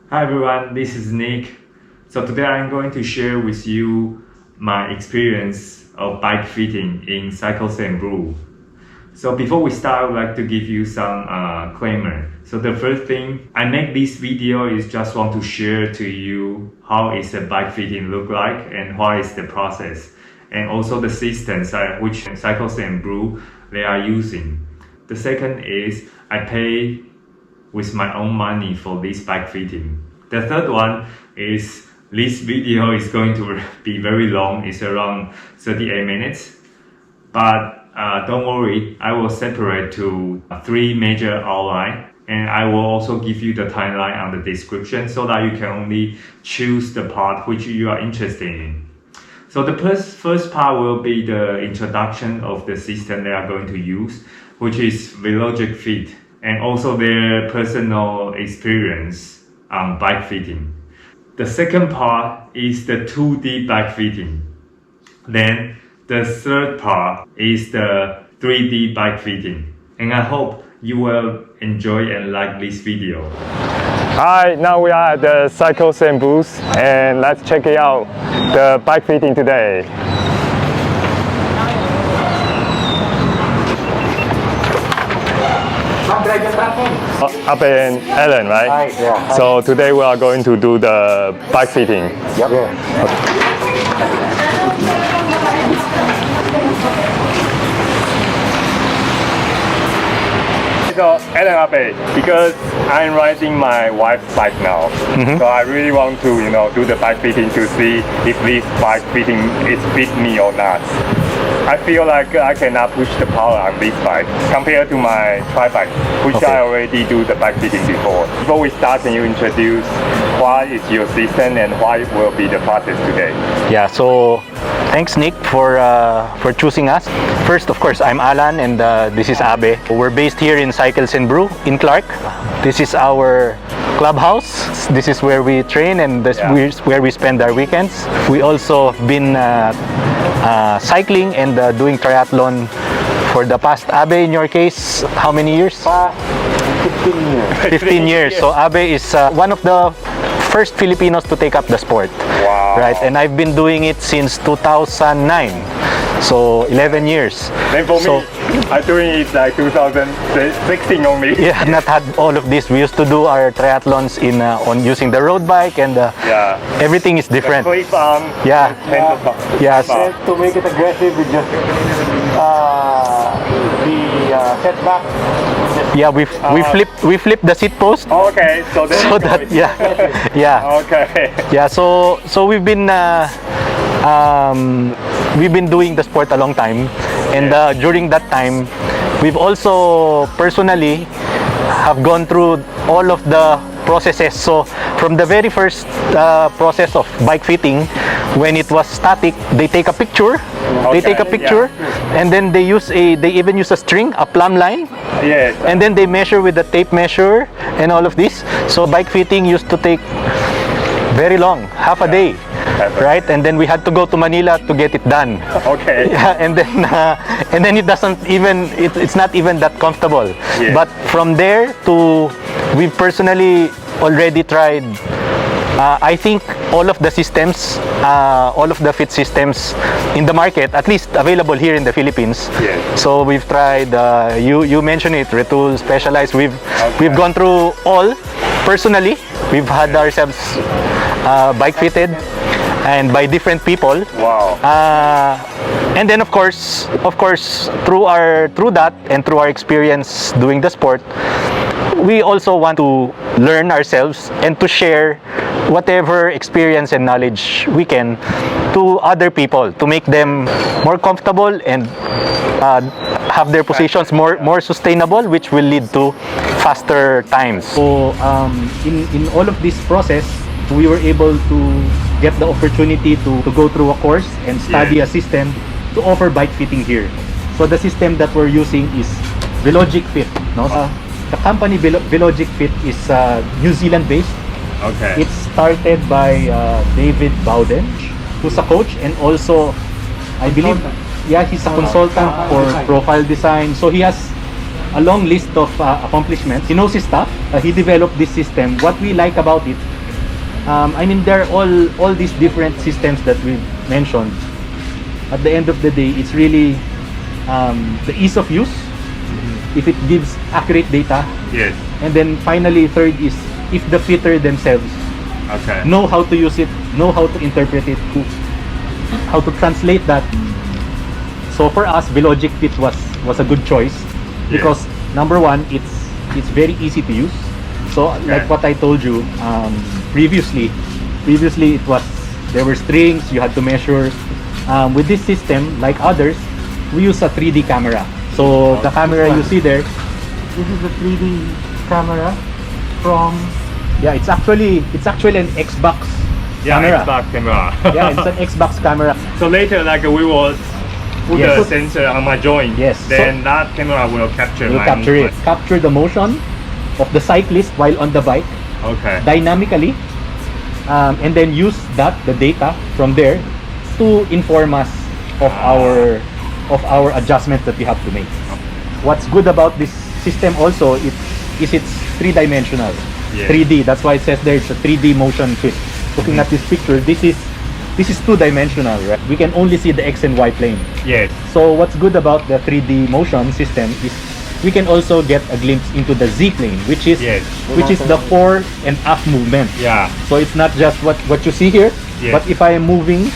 Hi everyone, this is Nick. So today I'm going to share with you my experience of bike fitting in Cycles Brew. So before we start, I would like to give you some disclaimer. So the first thing, I make this video is just want to share to you how is the bike fitting look like and what is the process, and also the systems which Cycles Brew they are using. The second is I pay with my own money for this bike fitting. The third one is this video is going to be very long. It's around 38 minutes, but don't worry, I will separate to 3 major outlines, and I will also give you the timeline on the description so that you can only choose the part which you are interested in. So the first part will be the introduction of the system they are going to use, which is Velogicfit, and also their personal experience on bike fitting. The second part is the 2D bike fitting. Then the third part is the 3D bike fitting. And I hope you will enjoy and like this video. Hi, now we are at the Cycles booth, and let's check it out, the bike fitting today. Up in Ellen, right? Hi, yeah. Hi. So today we are going to do the bike fitting. Yep. Yeah. So Ellen Abe, because I'm riding my wife's bike now, so I really want to, do the bike fitting to see if this bike fitting is fit me or not. I feel like I cannot push the power on this bike compared to my tri-bike, which I already do the bike fitting before. Before we start, can you introduce what is your system and what will be the process today? Yeah. So, thanks Nick for choosing us. First, of course, I'm Alan, and this is Abe. We're based here in Cycles Brew in Clark. This is our clubhouse. This is where we train, and this is where we spend our weekends. We also have been cycling and doing triathlon for the past, Abe, in your case, how many years? 15 years. 15 years. So Abe is one of the first Filipinos to take up the sport. Wow. Right, and I've been doing it since 2009. So 11 years. Then for So- me, I'm doing it like 2016 only. Yeah, not had all of this. We used to do our triathlons on using the road bike, and everything is different. Clip on. Yeah. Yes. And to make it aggressive, we just the setback. Yeah, we flip the seat post. Okay, so then So that yeah. Okay. Yeah, so we've been doing the sport a long time, and during that time, we've also personally have gone through all of the processes. So from the very first process of bike fitting, when it was static, they take a picture. They take a picture, and then they even use a string, a plumb line. Yes. And then they measure with the tape measure and all of this. So bike fitting used to take very long, half a day, right? And then we had to go to Manila to get it done. Okay. Yeah, and then it doesn't even, it's not even that comfortable. Yeah. But from there to, we've personally already tried, I think all of the systems, all of the fit systems in the market, at least available here in the Philippines. Yes. So we've tried, you mentioned it, Retool, Specialized. We've gone through all. Personally, we've had ourselves bike fitted, and by different people. Wow. And then of course, through that and through our experience doing the sport, we also want to learn ourselves and to share whatever experience and knowledge we can to other people, to make them more comfortable and have their positions more sustainable, which will lead to faster times. So in all of this process, we were able to get the opportunity to go through a course and study a system to offer bike fitting here. So the system that we're using is Velogicfit. No? The company Velogicfit is New Zealand based. Okay. It's started by David Bowden, who's a coach and also, I believe, he's a consultant for profile design. So he has a long list of accomplishments. He knows his stuff. He developed this system. What we like about it I mean, there are all these different systems that we mentioned. At the end of the day, it's really the ease of use, if it gives accurate data, Yes. and then finally, third is if the fitter themselves Okay. know how to use it, know how to interpret it, how to translate that. So for us, Velogicfit was a good choice because number one, it's very easy to use. So like what I told you previously there were strings you had to measure. With this system, like others, we use a 3D camera. So the camera you see there, this is a 3D camera from it's actually an Xbox camera. Xbox camera. Yeah, it's an Xbox camera. So later, like we will put Yes. the sensor on my joint. Yes. Then that camera will capture We'll my capture it. movement. Capture the motion of the cyclist while on the bike Okay. dynamically, and then use the data from there to inform us of our adjustments that we have to make. What's good about this system also it's three-dimensional. Yes. 3D. That's why it says there it's a 3D motion fit. Looking at this picture, this is two-dimensional, right? We can only see the X and Y plane. Yes. So what's good about the 3D motion system is we can also get a glimpse into the Z plane, which is the fore and aft movement. Yeah. So it's not just what you see here, Yes. but if I am moving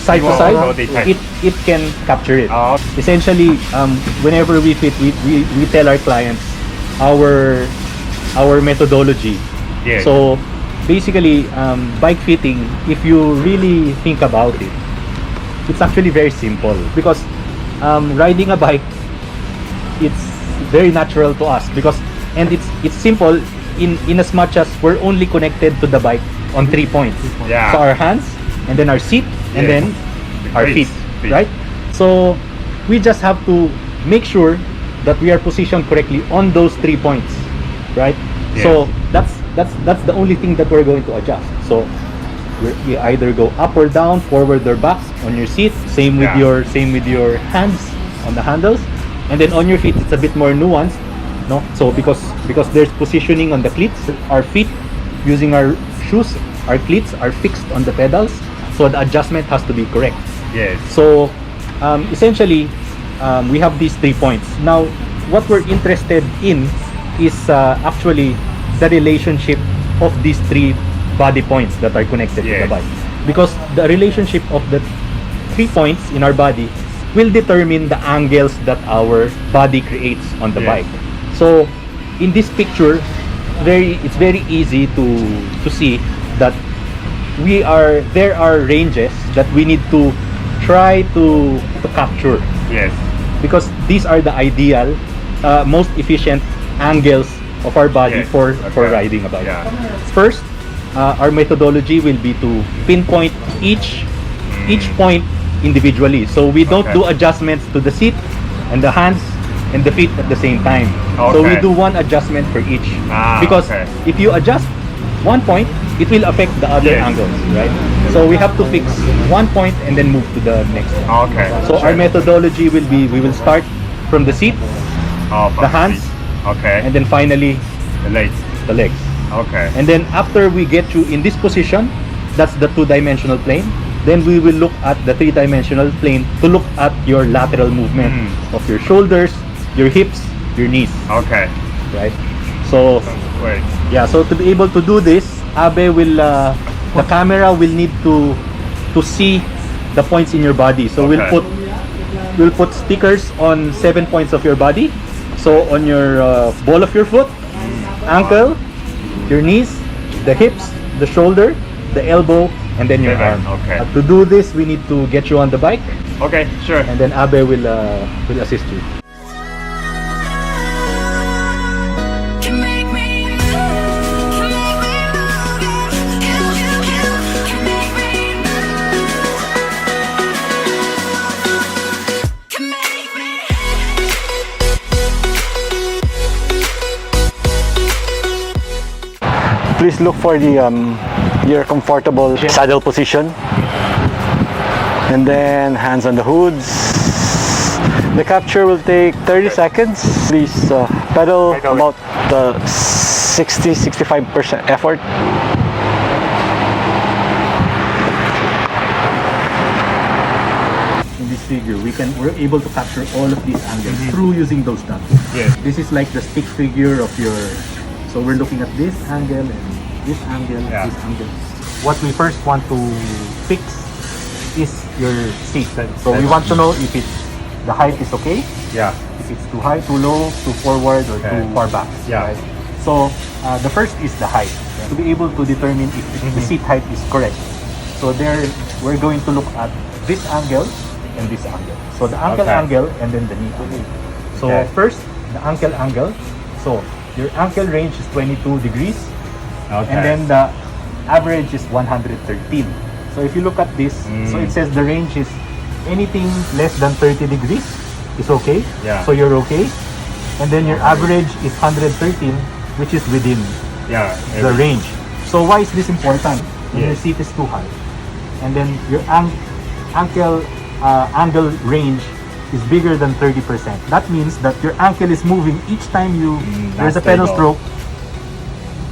side to Wow, side, so detect. it can capture it. Oh. Essentially, whenever we fit, we tell our clients our methodology. Yes. So basically, bike fitting, if you really think about it, it's actually very simple because riding a bike, it's very natural to us and it's simple in as much as we're only connected to the bike on 3 points. Yeah. So our hands, and then our seat, and Yes. then our feet, Feet. right? So we just have to make sure that we are positioned correctly on those 3 points, right? Yes. So that's the only thing that we're going to adjust. So you either go up or down, forward or back on your seat. Same with your hands on the handles, and then on your feet it's a bit more nuanced, no? So because there's positioning on the cleats, our feet using our shoes, our cleats are fixed on the pedals, so the adjustment has to be correct. Yes. So essentially, we have these 3 points. Now, what we're interested in is actually the relationship of these 3 body points that are connected to the Yes. bike. Because the relationship of the 3 points in our body will determine the angles that our body creates on the Yes. bike. So, in this picture, it's very easy to see that there are ranges that we need to try to capture, Yes. because these are the ideal, most efficient angles of our body Yes. for Okay. riding a bike. Yeah. First, our methodology will be to pinpoint each point individually. So we don't Okay. do adjustments to the seat and the hands and the feet at the same time. So we Okay. do one adjustment for each. Because Okay. if you adjust one point, it will affect the other Yes. angles, right? So we have to fix one point and then move to the next one. Okay. So our methodology will be, we will start from the seat, Oh, the hands, Okay. and then finally the legs. the legs. Okay. And then after we get you in this position, that's the two-dimensional plane, then we will look at the three-dimensional plane to look at your lateral movement of your shoulders, your hips, your knees, Okay. right? So Wait. yeah, so to be able to do this, Abe will the camera will need to see the points in your body. So Okay. we'll put stickers on 7 points of your body. So on your ball of your foot, ankle, your knees, the hips, the shoulder, the elbow, and then your arm. Okay. To do this, we need to get you on the bike, Okay. Sure. and then Abe will assist you. Can make me move, can make me move, you can make me move, can make me. Please look for the your comfortable saddle position, and then hands on the hoods. The capture will take 30 seconds. Please pedal about 60-65% effort. figure, we're able to capture all of these angles through using those dots. Yes. This is like the stick figure of your. So we're looking at this angle and this angle, Yeah. this angle. What we first want to fix is your seat. So we want to know if the height is okay, Yeah. if it's too high, too low, too forward, or Okay. too far back. Yeah. Right? So the first is the height. To be able to determine if the seat height is correct. So there, we're going to look at this angle and this angle. So the ankle Okay. angle and then the knee angle. So Okay. first, the ankle angle. So your ankle range is 22 degrees. Okay. And then the average is 113. So if you look at this, so it says the range is anything less than 30 degrees is okay. Yeah. So you're okay. And then your average is 113, which is within Yeah. the range. So why is this important? When your Yes. seat is too high, and then your ankle angle range is bigger than 30%. That means that your ankle is moving each time there's a not pedal stable. stroke.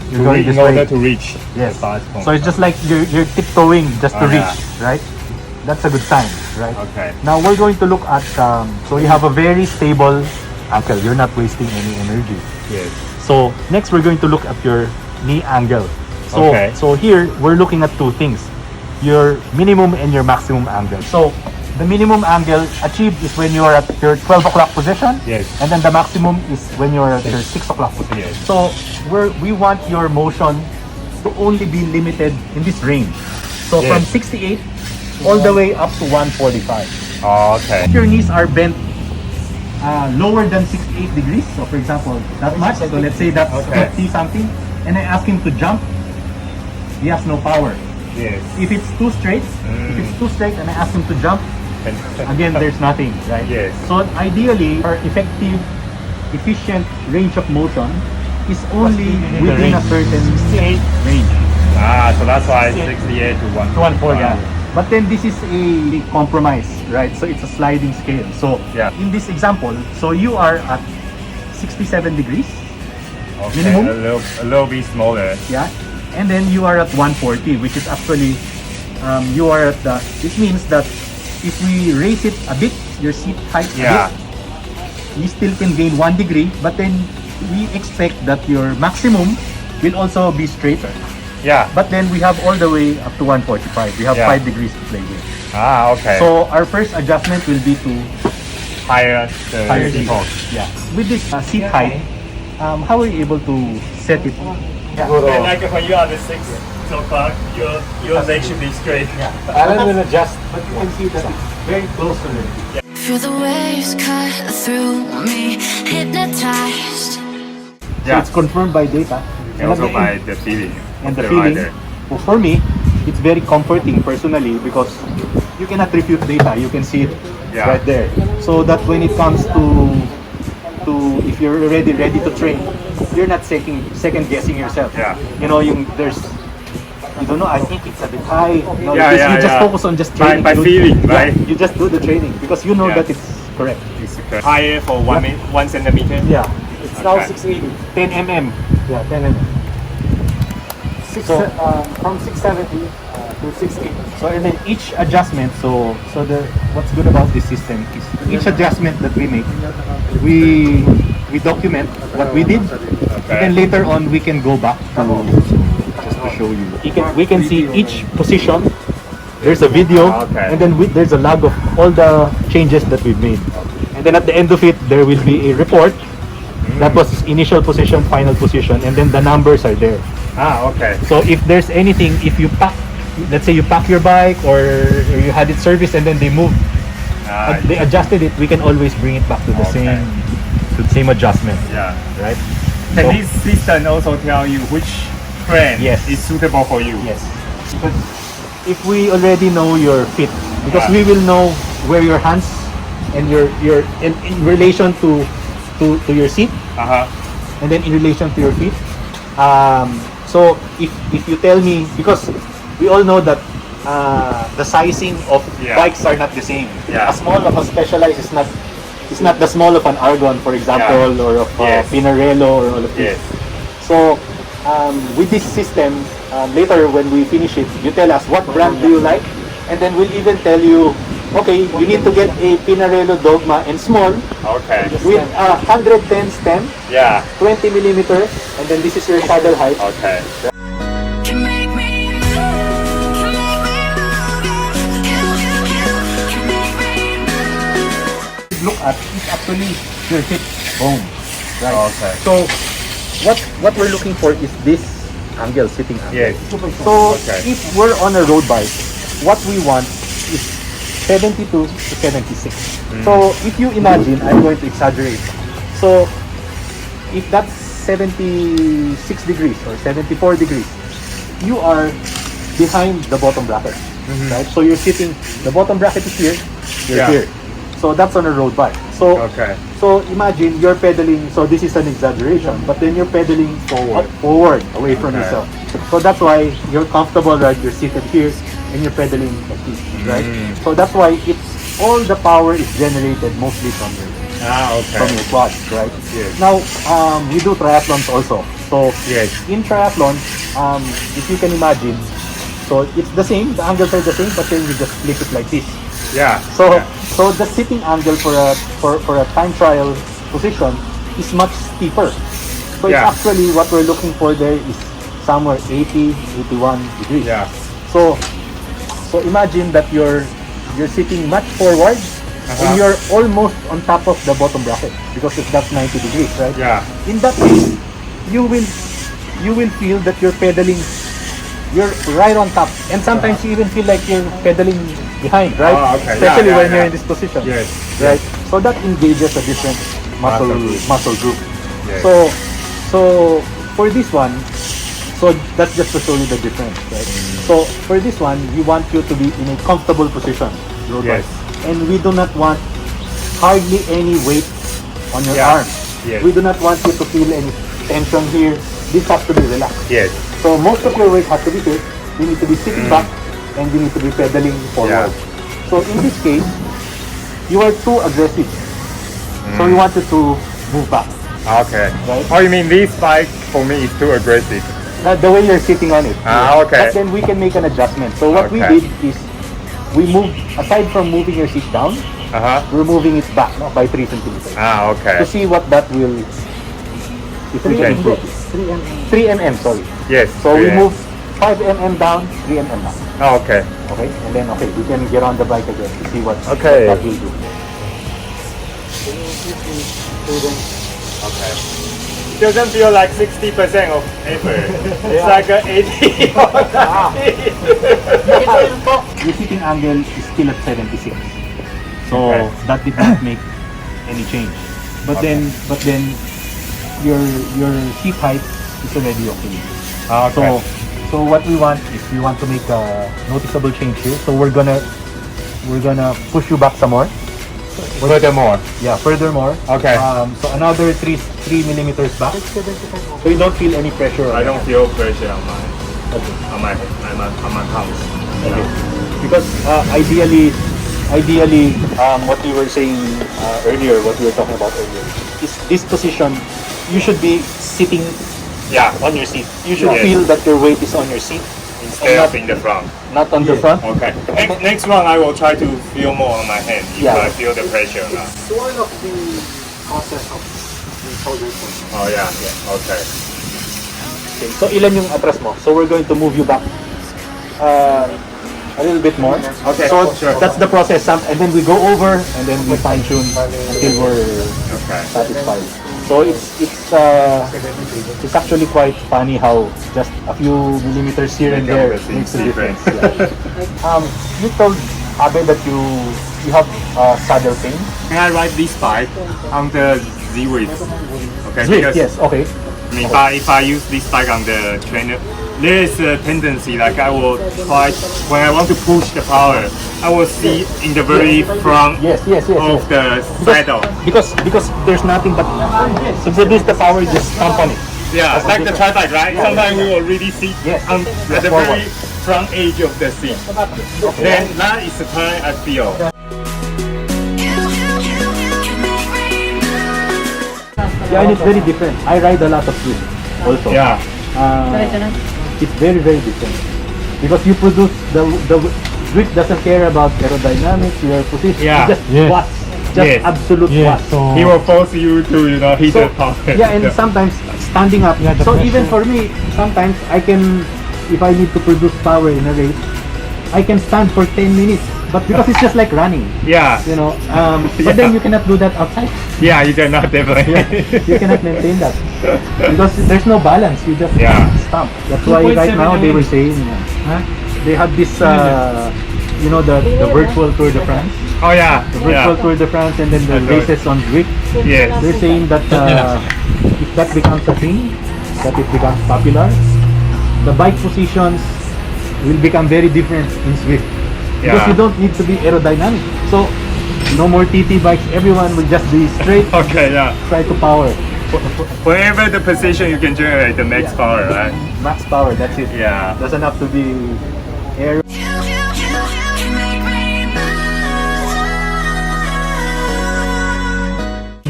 You're going this in order way. to reach Yes. the fast point. So it's just like you're tiptoeing just to Oh, reach, yeah. right? That's a good sign, right? Okay. Now we're going to look at so you have a very stable ankle. You're not wasting any energy. Yes. So next we're going to look at your knee angle. So Okay. so here we're looking at two things. Your minimum and your maximum angle. So the minimum angle achieved is when you are at your 12 o'clock position. Yes. And then the maximum is when you're at your 6 o'clock position. Yes. So we want your motion to only be limited in this range. So Yes. from 68 all the way up to 145. Oh, okay. If your knees are bent lower than 68 degrees, so for example, that much, so let's say that's Okay. 50 something, and I ask him to jump, he has no power. Yes. If it's too straight, and I ask him to jump, again, there's nothing, right? Yes. So ideally, our effective, efficient range of motion is only within a certain range. So that's why 68 to 1. 140. Yeah. But then this is a compromise, right? So it's a sliding scale. So Yeah. in this example, so you are at 67 degrees, Okay. minimum? A little bit smaller. yeah, and then you are at 140, which is actually you are at the. This means that if we raise it a bit, your seat height Yeah. a bit, you still can gain 1 degree. But then we expect that your maximum will also be straighter. Yeah. But then we have all the way up to 145. We have Yeah. 5 degrees to play with. Okay. So our first adjustment will be to higher the higher seat. default. Yeah. With this seat height, how are you able to set it? And like when you are the 6 o'clock, your leg should be straight. Alan will adjust, but you can see that it's very close to it. Feel the waves cut through me, hypnotized. So it's confirmed by data. And also by the feeling. and of the feeling. rider. Well, for me, it's very comforting personally because you cannot refute data. You can see it Yeah. right there. So that when it comes to if you're already ready to train, you're not second guessing yourself. Yeah. You know, you don't know. I think it's a bit high. No, Yeah, you just yeah. focus on just By training. feeling, Yeah, right? you just do the training because you know Yeah. that it's correct. It's higher for 1 centimeter. Yeah. It's now Okay. 680. 10 mm. Yeah, 10 mm. From 670 to 680. So and then each adjustment, what's good about this system is each adjustment that we make, we document what we did, and then later on we can go back to just to show you. We can see each position. There's a video, Okay. and then there's a log of all the changes that we've made. And then at the end of it, there will be a report. That was initial position, final position, and then the numbers are there. Okay. So if there's anything, if you pack, let's say you pack your bike or you had it serviced and then they moved, they adjusted it, we can always bring it back to the Okay. same adjustment, Yeah. right? Can So- this system also tell you which frame Yes. is suitable for you? Yes. Because if we already know your fit, because Yeah. we will know where your hands and your in relation to your seat, and then in relation to your feet. So if you tell me, because we all know that the sizing of Yeah. bikes are not the same. Yeah. A small of a Specialized is not the small of an Argon, for example, or of Yes. Pinarello or all of this. Yes. So with this system, later when we finish it, you tell us what brand do you like, and then we'll even tell you okay, you need to get a Pinarello Dogma and small Okay. with 110 stem, Yeah. 20 millimeters, and then this is your saddle height. Okay. Can make me move, can make me move, yeah. Can make me move. Look at it's actually your hip bone, right? Okay. So what we're looking for is this angle, sitting angle. Yes. So Okay. if we're on a road bike, what we want is 72 to 76. So if you imagine, I'm going to exaggerate. So if that's 76 degrees or 74 degrees, you are behind the bottom bracket, right? So you're sitting, the bottom bracket is here, you're Yeah. here. So that's on a road bike. So Okay. so imagine you're pedaling, so this is an exaggeration, but then you're pedaling forward away from Okay. yourself. So that's why you're comfortable, right? You're seated here and you're pedaling like this, right? So that's why it's all the power is generated mostly from your from Okay. your quads, right? Yes. Now we do triathlons also. So Yes. in triathlon, if you can imagine, so it's the same, the angles are the same, but then you just flip it like this. Yeah. So so the sitting angle for a time trial position is much steeper. So Yeah. it's actually what we're looking for there is somewhere 80, 81 degrees. Yeah. So imagine that you're sitting much forward and you're almost on top of the bottom bracket because if that's 90 degrees, right? Yeah. In that case, you will feel that you're pedaling, you're right on top, and sometimes you even feel like you're pedaling behind, right? Oh, okay. Especially Yeah, when yeah. you're in this position. Yes. Right. So that engages a different muscle group. Yes. So for this one, so that's just to show you the difference, right? So for this one, we want you to be in a comfortable position, road Yes. bike. And we do not want hardly any weight on your Yeah. arms. Yes. We do not want you to feel any tension here. This has to be relaxed. Yes. So most of your weight has to be here. You need to be sitting back and you need to be pedaling forward. Yeah. So in this case, you are too aggressive. So we want you to move back. Okay. Right. Oh, you mean this bike for me is too aggressive? The way you're sitting on it. Okay. But then we can make an adjustment. So what we Okay. did is we moved, aside from moving your seat down, we're moving it back by 3 centimeters. Okay. To see what that will, if we can improve. 3 mm, sorry. Yes. So we yeah. move 5 mm down, 3 mm up. Okay. Okay, and then we can get on the bike again to see what Okay. that will do. Okay. It doesn't feel like 60% of effort. It's like a 80 or 90. Your sitting angle is still at 76. So Okay. that did not make any change. But then your seat height is already okay. Okay. So what we want is we want to make a noticeable change here. So we're gonna push you back some more. Furthermore. Yeah, furthermore. Okay. So another 3 millimeters back. So you don't feel any pressure. I don't feel pressure on my Okay. palms. Okay. Because ideally, what we were saying earlier, what we were talking about earlier, is this position. You should be sitting Yeah. on your seat. You should Yes. feel that your weight is on your seat, Instead of in the front. not on the front. Okay. Next one, I will try to feel more on my hand if Yeah. I feel the pressure or not. It's one of the process of the shoulder position. Oh yeah. Yeah. Okay. Okay. So ilan yung atras mo? So we're going to move you back a little bit more. Okay. So Sure. that's the process. And then we go over and then we fine tune until we're Okay. satisfied. So it's actually quite funny how just a few millimeters here and Make there up the makes a difference. difference. Yeah. You told Abe that you have saddle pain. Can I ride this bike on the Z width? Okay. Zwift, yes, okay. I mean, if I use this bike on the trainer, there is a tendency like I will try when I want to push the power, I will see in the very front Yes. of the saddle. Because there's nothing but to produce the power, you just stomp on it. Yeah, like the tri bike, right? Sometimes we will really see Yes. at the Forward. very front edge of the seat. Then that is the time I feel. Yeah, and it's very different. I ride a lot of Swift also. Yeah. It's very, very different because you produce the Zwift doesn't care about aerodynamics, your position. Yeah. Just Yes. watts. Just Yes. absolute Yeah, watts. so He will force you to, hit So, the target. yeah, and sometimes standing up. Yeah, the so even pressure. for me, sometimes I can, if I need to produce power in a race, I can stand for 10 minutes. But because it's just like running, Yeah. but then you cannot do that outside. Yeah, you cannot definitely. You cannot maintain that because there's no balance. You just Yeah. stomp. That's why right 2.7 now they were saying Huh? they have this, the virtual Tour de France, Oh yeah. the virtual Tour de France, and then the That's right. races on Zwift. Yes. They're saying that if that becomes a thing, that it becomes popular, the bike positions will become very different in Zwift. Because Yeah. you don't need to be aerodynamic. So, no more TT bikes. Everyone will just be straight, Okay, yeah. try to power. Wherever the position, you can generate the max Yeah. power, right? Max power, that's it. Yeah. Doesn't have to be air. Can make me move.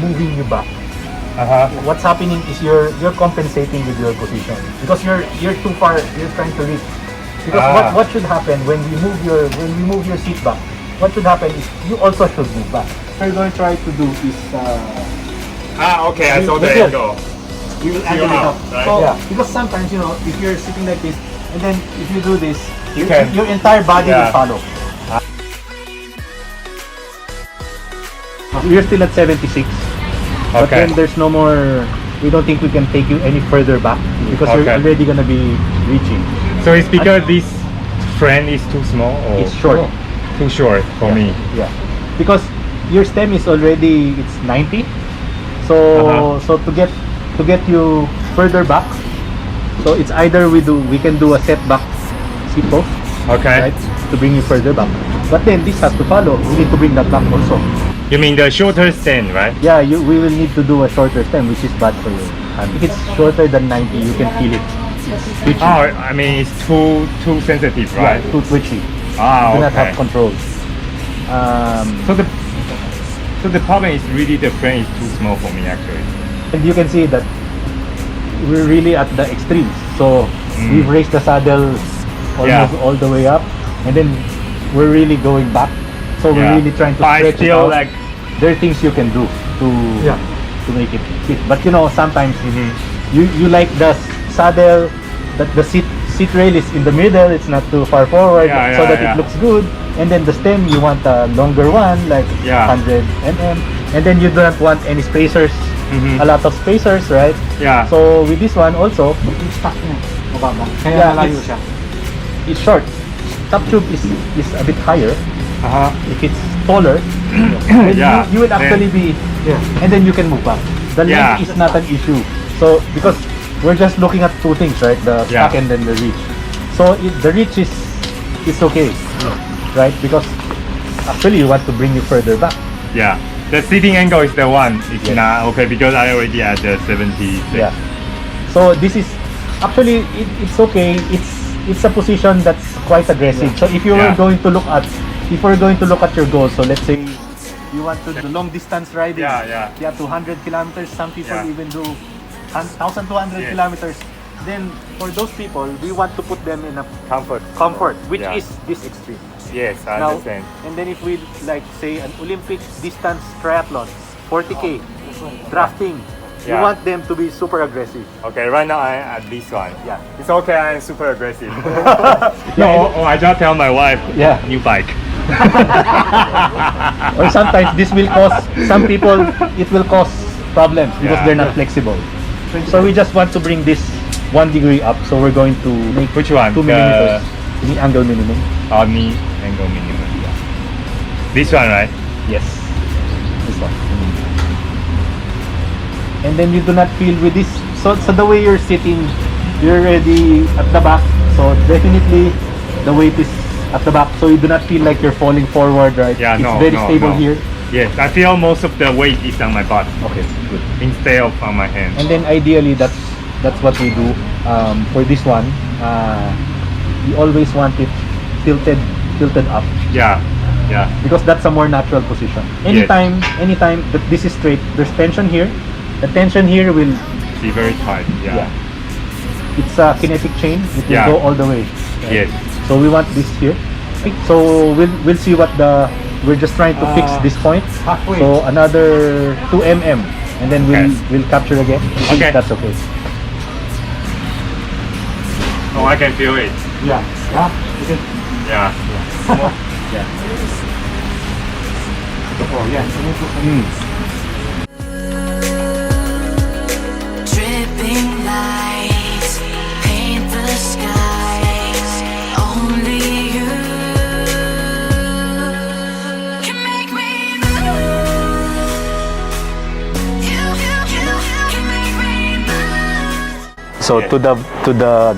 Moving you back. Uh-huh. What's happening is you're compensating with your position because you're too far. You're trying to reach. Because what should happen when we move your seat back? What should happen is you also should move back. What we're going to try to do is Okay, I saw the Yes. angle. we will Feel angle it out, up. right? So Yeah. because sometimes if you're sitting like this and then if you do this, You can. your entire body Yeah. will follow. You're still at 76. But Okay. then there's no more. We don't think we can take you any further back because you're Okay. already gonna be reaching. So it's because this frame is too small or It's short. too short for me. Yeah, because your stem is already 90. So Uh-huh. to get you further back, so it's either we can do a setback seat post, Okay. right, to bring you further back. But then this has to follow. We need to bring that back also. You mean the shorter stand, right? Yeah, we will need to do a shorter stem, which is bad for you. And if it's shorter than 90, you can feel it. It's twitchy. Oh, I mean it's too sensitive, right? Yeah, too twitchy. Ah, You do not okay. have control. So the problem is really the frame is too small for me actually. And you can see that we're really at the extremes. So we've raised the saddle almost Yeah. all the way up, and then we're really going back. So we're really trying to But I stretch it feel out. like There are things you can do to make it fit. But sometimes Mm-hmm. you like the saddle, that the seat rail is in the middle. It's not too far forward, Yeah, so yeah, that yeah. it looks good. And then the stem, you want a longer one, like Yeah. 100 mm. And then you don't want any spacers, Mhm. a lot of spacers, right? yeah. So with this one also, yung stock niya, mababa. Kaya Yeah, malayo it's- siya. it's short. Top tube is a bit higher. Uh-huh. If it's taller, then Yeah, you will actually be, Yeah. and then you can move back. The length Yeah. is not an issue. So because we're just looking at two things, right? The Yeah. stock and then the reach. So the reach is okay, right? Because actually you want to bring you further back. Yeah. The seating angle is the one. It's Yes. not okay because I already at the 76. Yeah. So this is actually it's okay. It's a position that's quite aggressive. So if you were Yeah. going to look at your goals, so let's say you want to do long distance riding. Yeah. Yeah, 200 kilometers. Some people Yeah. even do 1,200 Yes. kilometers. Then for those people, we want to put them in a Comfort. which Yeah. is this extreme. Yes, I Now, understand. and then if we like say an Olympic distance triathlon, 40K, drafting, you Yeah. want them to be super aggressive. Okay, right now I'm at this one. Yeah. It's okay, I'm super aggressive. No, I just tell my wife, Yeah. new bike. Or sometimes this will cause some people, it will cause problems because Yeah. they're not flexible. So we just want to bring this 1 degree up. So we're going to make Which one? 2 millimeters knee angle minimum. Knee angle minimum. This one, right? Yes, this one. And then you do not feel with this. So the way you're sitting, you're already at the back. So definitely the weight is at the back. So you do not feel like you're falling forward, right? Yeah, it's no, very no, stable no. here. Yes, I feel most of the weight is on my butt Okay, good. instead of on my hand. And then ideally that's what we do for this one. We always want it tilted up Yeah. because that's a more natural position. Anytime that this is straight, there's tension here. The tension here will, See, very tight. Yeah. it's a kinetic chain. It will Yeah. go all the way. Yes. So we want this here. So we'll see what we're just trying to fix this point. halfway. So another 2 mm, and then we'll capture again. Okay. That's okay. Oh, I can feel it. Yeah. Yeah. You can, Yeah. oh yeah. You need to- Dripping lights paint the skies. Only you can make me move. You can make me move. So to the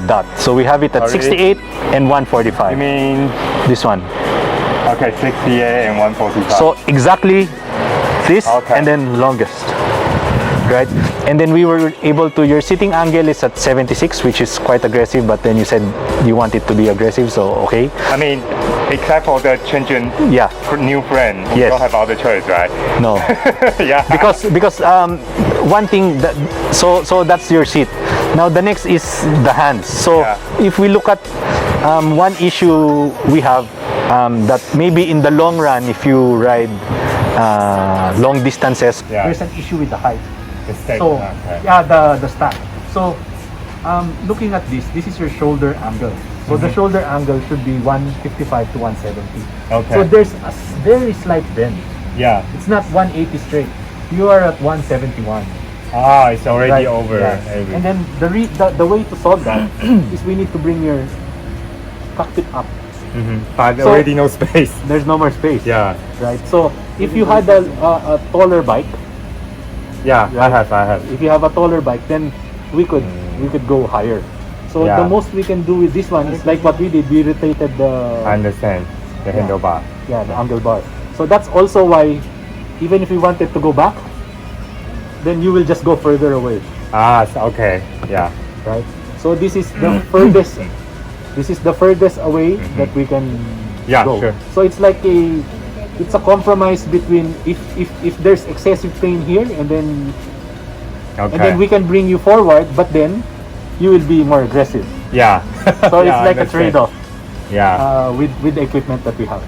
dot. So we have it at Sorry? 68 and 145. You mean This one. okay, 68 and 145. So exactly this Okay. and then longest. Right? And then we were able to, your sitting angle is at 76, which is quite aggressive, but then you said you want it to be aggressive, so okay. I mean, except for the changing Yeah. new friend, we Yes. don't have other choice, right? No. Yeah. because one thing that, so that's your seat. Now the next is the hands. So Yeah. if we look at one issue we have, that maybe in the long run, if you ride long distances, Yeah. There's an issue with the height. The stake. So Okay. yeah, the stack. So looking at this is your shoulder angle. So the shoulder angle should be 155 to 170. Okay. So there's a very slight bend. Yeah. It's not 180 straight. You are at 171. Ah, it's already Right, over. yeah. Every- And then the way to solve that is we need to bring your cockpit up. But So- already no space. There's no more space. Yeah. Right. So if you had a taller bike, Yeah. Right. I have. if you have a taller bike, then we could go higher. So Yeah. the most we can do with this one is like what we did. We rotated I understand. The handlebar. the handlebar. So that's also why, even if we wanted to go back, then you will just go further away, Ah, okay. Yeah. right? So this is the furthest. This is the furthest away that we can Yeah, go. sure. So it's like it's a compromise between if there's excessive pain here, and then Okay. we can bring you forward, but then you will be more aggressive. Yeah. So Yeah, it's I like a understand. trade-off Yeah. with the equipment that we have.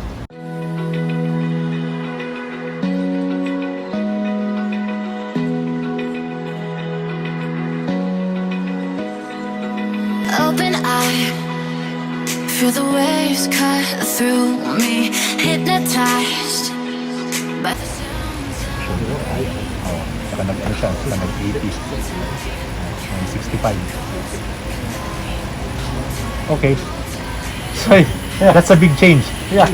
Open eye, feel the waves cut through me, hypnotized by the sounds. saka nag-ano siya, saka nag-80, 65. Okay. So that's a big change. Yeah.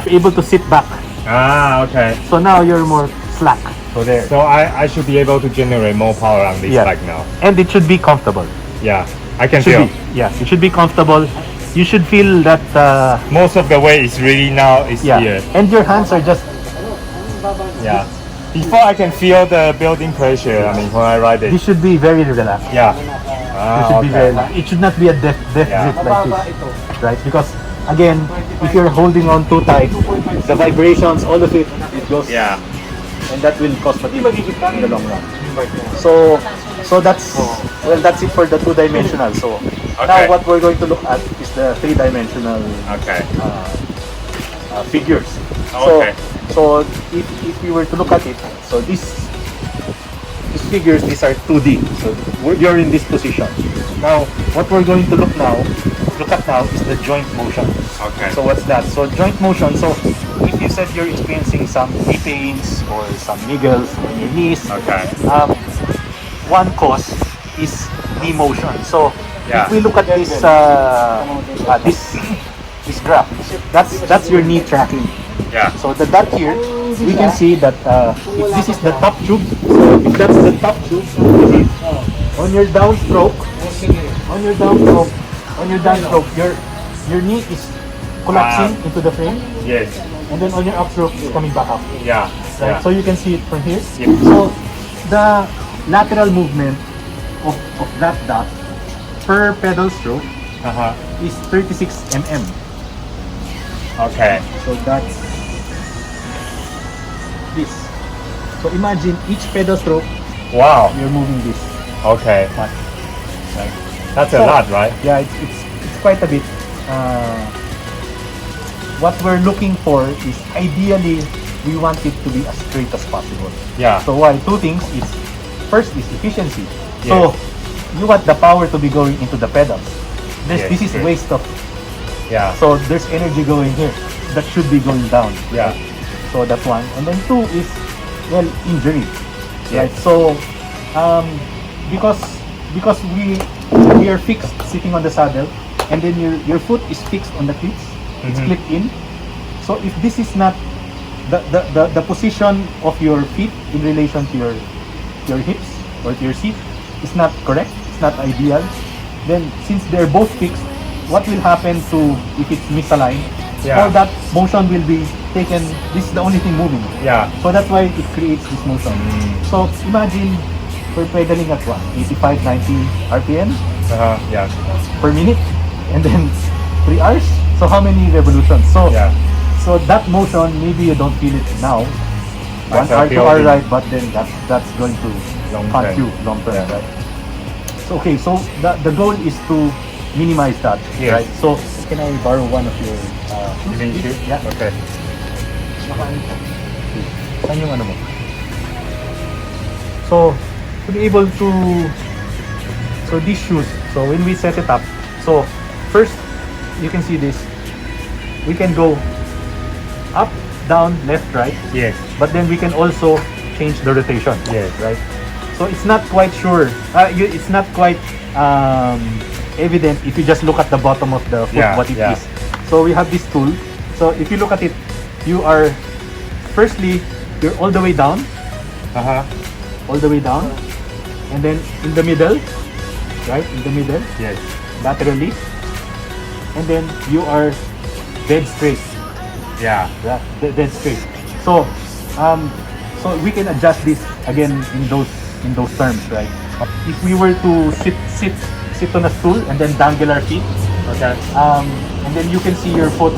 Able to sit back, Ah, okay. so now you're more slack. So there. So I should be able to generate more power on this Yeah. bike now. And it should be comfortable. Yeah. I can Should feel. be, yeah, it should be comfortable. You should feel that Most of the weight is really now is here. and your hands are just, Yeah. Before I can feel the building pressure. I mean, when I ride it. this should be very relaxed. Yeah. It Ah, should be okay. very relaxed. It should not be a death Yeah. grip like this, right? Because again, if you're holding on too tight, the vibrations, all of it goes, Yeah. and that will cause fatigue in the long run. So that's that's it for the 2-dimensional. So now Okay. what we're going to look at is the 3-dimensional Okay. figures. Okay. So if we were to look at it, so these figures, these are 2D. So you're in this position. Now what we're going to look at now is the joint motion. Okay. So what's that? So joint motion. So if you said you're experiencing some knee pains or some niggles on your knees, Okay. one cause is knee motion. So Yeah. if we look at this this graph, that's your knee tracking. Yeah. So the dot here, we can see that if this is the top tube, so if that's the top tube, on your downstroke, your knee is collapsing into the frame, Yes. and then on your upstroke, it's coming back up. Yeah. Right? Yeah. So you can see it from here. Yeah. So the lateral movement of that dot per pedal stroke Uh-huh. is 36 mm. Okay. So that's this. So imagine each pedal stroke, Wow. you're moving this Okay. much. Right? That's a So- lot, right? Yeah, it's quite a bit. what we're looking for is ideally we want it to be as straight as possible. Yeah. So why? Two things is, first is efficiency. So you want the power to be going into the pedals. This is waste of, Yeah. so there's energy going here that should be going down. Yeah. So that's one. And then two is, well, injury. Yes. Right. So because we are fixed sitting on the saddle, and then your foot is fixed on the cleats. It's clipped in. So if this is not the position of your feet in relation to your hips or to your seat is not correct, it's not ideal, then since they're both fixed, what will happen to if it's misaligned? Yeah. All that motion will be taken. This is the only thing moving. Yeah. So that's why it creates this motion. So imagine we're pedaling at what, 85, 90 RPM Yeah. per minute, and then 3 hours. So how many revolutions? So Yeah. so that motion, maybe you don't feel it now, 1 That's hour, 2 hour building. ride, but then that's going to Long haunt term. you long term, Yeah. right? So okay, so the goal is to minimize that, Yes. right? So can I borrow one of your You mean shoe? Yeah. Okay. Saan yung ano mo? So, to be able to, so these shoes, so when we set it up, so first, you can see this, we can go up, down, left, right, Yes. but then we can also change the rotation. Yes. Right? So it's not quite sure, it's not quite evident if you just look at the bottom of the foot, Yeah, what it yeah. is. So we have this tool. So if you look at it, you are, firstly, you're all the way down, all the way down, and then in the middle, right, in the middle, Yes. laterally, and then you are dead straight. Yeah. Yeah, dead straight. So, so we can adjust this again in those terms, right? If we were to sit on a stool and then dangle our feet, Okay. and then you can see your foot.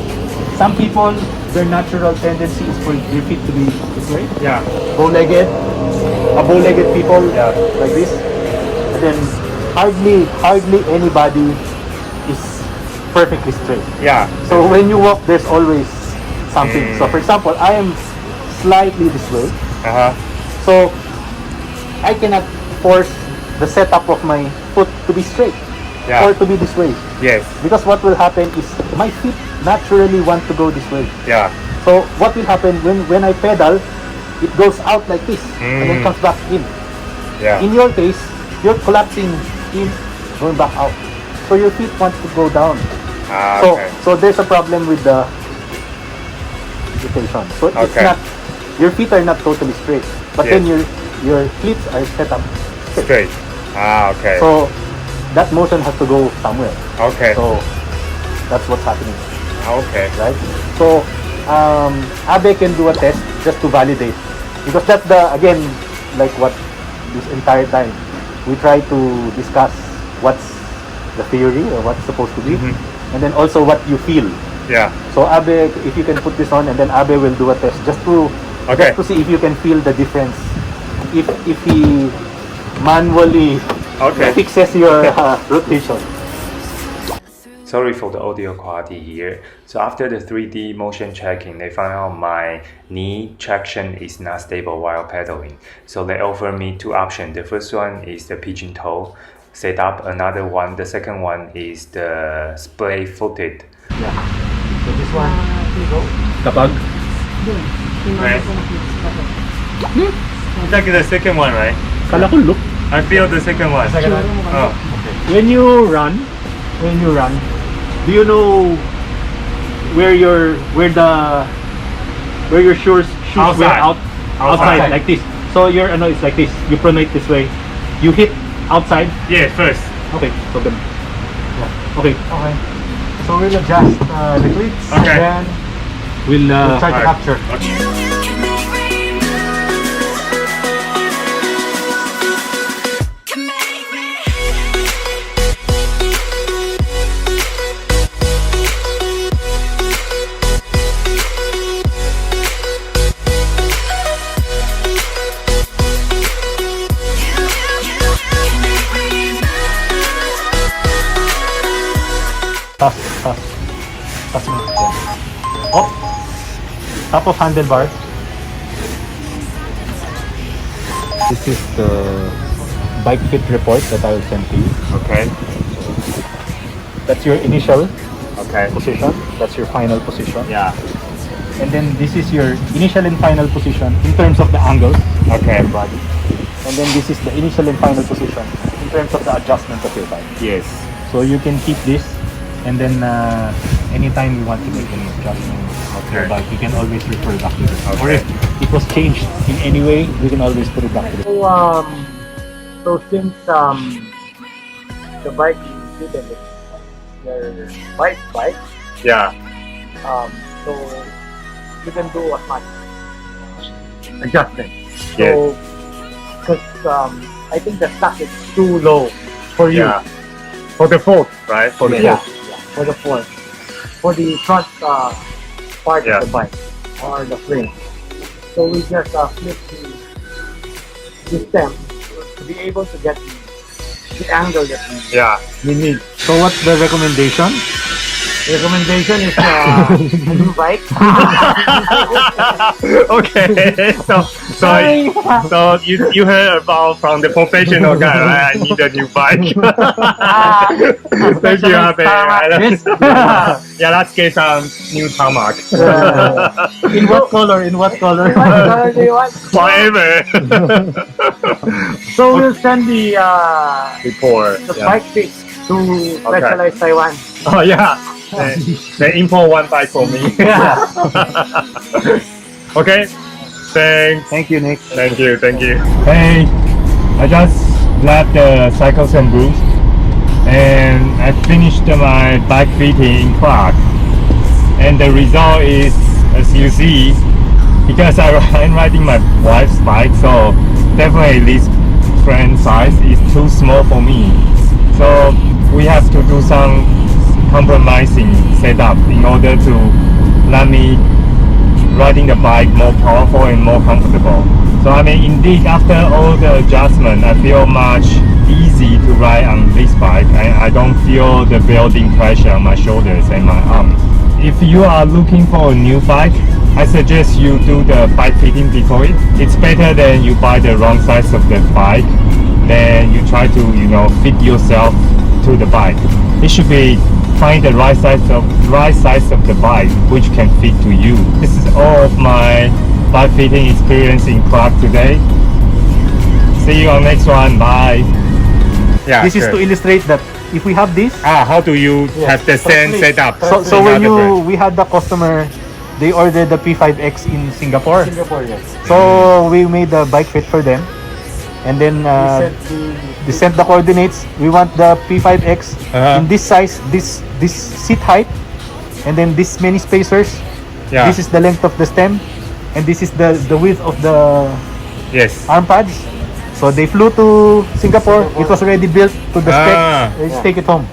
Some people, their natural tendency is for their feet to be this way, Yeah. bow-legged. A bow-legged people, Yeah. like this. And then hardly anybody is perfectly straight. Yeah. So when you walk, there's always something. So for example, I am slightly this way. So I cannot force the setup of my foot to be straight Yeah. or to be this way. Yes. Because what will happen is my feet naturally want to go this way. Yeah. So what will happen when I pedal, it goes out like this and then comes back in. Yeah. In your case, you're collapsing in, going back out. So your feet want to go down. So Okay. so there's a problem with the rotation. So it's Okay. not, your feet are not totally straight, but then Yes. your cleats are set up straight. Straight. Okay. So that motion has to go somewhere. Okay. So that's what's happening, Okay. right? So Abe can do a test just to validate, because that's again like what this entire time we try to discuss what's the theory or what's supposed to be, and then also what you feel. Yeah. So Abe, if you can put this on, and then Abe will do a test just to see if you can feel the difference. If he manually fixes your rotation. Sorry for the audio quality here. So after the 3D motion checking, they found out my knee traction is not stable while pedaling. So they offered me two options. The first one is the pigeon toe setup. Another one, the second one is the splay footed. Yeah. So this one, kapag Right? Like the second one, right? kala ko look. I feel the second one. Oh. When you run, do you know where your shoes wear Outside. outside like this? So it's like this. You pronate this way. You hit outside. Yeah, first. Okay. So then. Okay. Okay. So we'll adjust the cleats. Okay. And then we'll try to Alright. capture. Can make rain can make me. Pass mo. Yan. top of handlebar. This is the bike fit report that I will send to you. Okay. That's your initial Okay. position. That's your final position. Yeah. And then this is your initial and final position in terms of the angles Okay. of your body. And then this is the initial and final position in terms of the adjustment of your bike. Yes. So you can keep this, and then anytime you want to make any adjustment of your Okay. bike, you can always refer back to this. Or Okay. if it was changed in any way, we can always put it back to this. So since the bike is fitted with your bike, Yeah. so you can do as much adjustment. Yes. So because I think the stock is too low for you. Yeah. For the fork, right? For the Yeah, fork. yeah, for the fork. For the front part Yeah. of the bike or the frame. So we just flip the stem to be able to get the angle that Yeah. we need. So what's the recommendation? Recommendation is new bike. Okay. So you heard about from the professional guy, right? I need a new bike. Thank you, Abe. Yeah, let's get some new tarmac. In what color? In what color? What color do you want? Forever. So we'll send the Before. Yeah. bike fit to Specialized Taiwan. Oh yeah. They import one bike for me. Okay. Thanks. Thank you, Nick. Thank you. Hey, I just left the Cycles Brew and I finished my bike fitting in Prague. And the result is, as you see, because I'm riding my wife's bike, so definitely this frame size is too small for me. So we have to do some compromising setup in order to let me riding the bike more powerful and more comfortable. So I mean, indeed, after all the adjustment, I feel much easy to ride on this bike, and I don't feel the building pressure on my shoulders and my arms. If you are looking for a new bike, I suggest you do the bike fitting before it. It's better than you buy the wrong size of the bike, then you try to fit yourself to the bike. It should be find the right size of the bike which can fit to you. This is all of my bike fitting experience in Prague today. See you on next one. Bye. Yeah. This is to illustrate that if we have this, how do you have the same setup? so when we had the customer, they ordered the P5X in Singapore. Singapore, yes. So we made the bike fit for them, and then they sent the coordinates. We want the P5X in this size, this seat height, and then this many spacers. Yeah. This is the length of the stem, and this is the width of the Yes. arm pads. So they flew to Singapore. It was already built to the Ah. spec. Let's take it home.